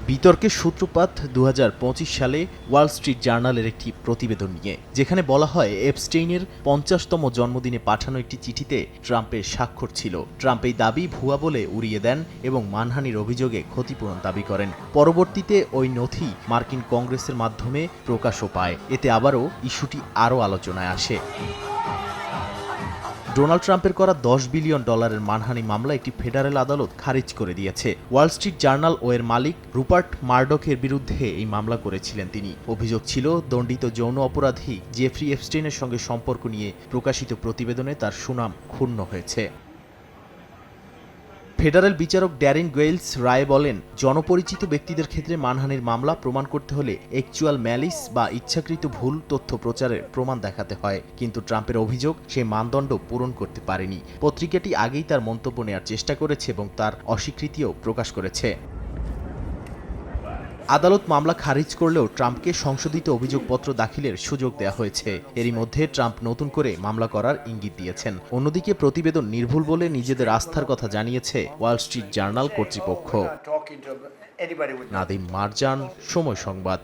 বিতর্কের সূত্রপাত ২০২৫ সালে ওয়াল স্ট্রিট জার্নালের একটি প্রতিবেদন নিয়ে, যেখানে বলা হয় এপস্টেইনের ৫০তম জন্মদিনে পাঠানো একটি চিঠিতে ট্রাম্পের স্বাক্ষর ছিল। ট্রাম্প এই দাবি ভুয়া বলে উড়িয়ে দেন এবং মানহানির অভিযোগে ক্ষতিপূরণ দাবি করেন। পরবর্তীতে ওই নথি মার্কিন কংগ্রেসের মাধ্যমে প্রকাশও পায়। এতে আবারও ইস্যুটি আরও আলোচনায় আসে। ডোনাল্ড ট্রাম্পের করা $10 বিলিয়ন মানহানি মামলা একটি ফেডারেল আদালত খারিজ করে দিয়েছে। ওয়াল স্ট্রিট জার্নাল ও এর মালিক রুপার্ট মারডকের বিরুদ্ধে এই মামলা করেছিলেন তিনি। অভিযোগ ছিল দণ্ডিত যৌন অপরাধী জেফ্রি এপস্টেইনের সঙ্গে সম্পর্ক নিয়ে প্রকাশিত প্রতিবেদনে তার সুনাম ক্ষুণ্ণ হয়েছে। ফেডারেল বিচারক ড্যারিন গোয়েলস রায়ে বলেন, জনপরিচিত ব্যক্তিদের ক্ষেত্রে মানহানির মামলা প্রমাণ করতে হলে অ্যাকচুয়াল ম্যালিস বা ইচ্ছাকৃত ভুল তথ্য প্রচারের প্রমাণ দেখাতে হয়। কিন্তু ট্রাম্পের অভিযোগ সেই মানদণ্ড পূরণ করতে পারেনি। পত্রিকাটি আগেই তার মন্তব্য নেওয়ার চেষ্টা করেছে এবং তার অস্বীকৃতিও প্রকাশ করেছে। আদালত মামলা খারিজ করলেও ট্রাম্পকে সংশোধিত অভিযোগপত্র দাখিলের সুযোগ দেওয়া হয়েছে। এরই মধ্যে ট্রাম্প নতুন করে মামলা করার ইঙ্গিত দিয়েছেন। অন্যদিকে প্রতিবেদন নির্ভুল বলে নিজেদের আস্থার কথা জানিয়েছে ওয়াল স্ট্রিট জার্নাল কর্তৃপক্ষ। নাদিম মারজান, সময় সংবাদ।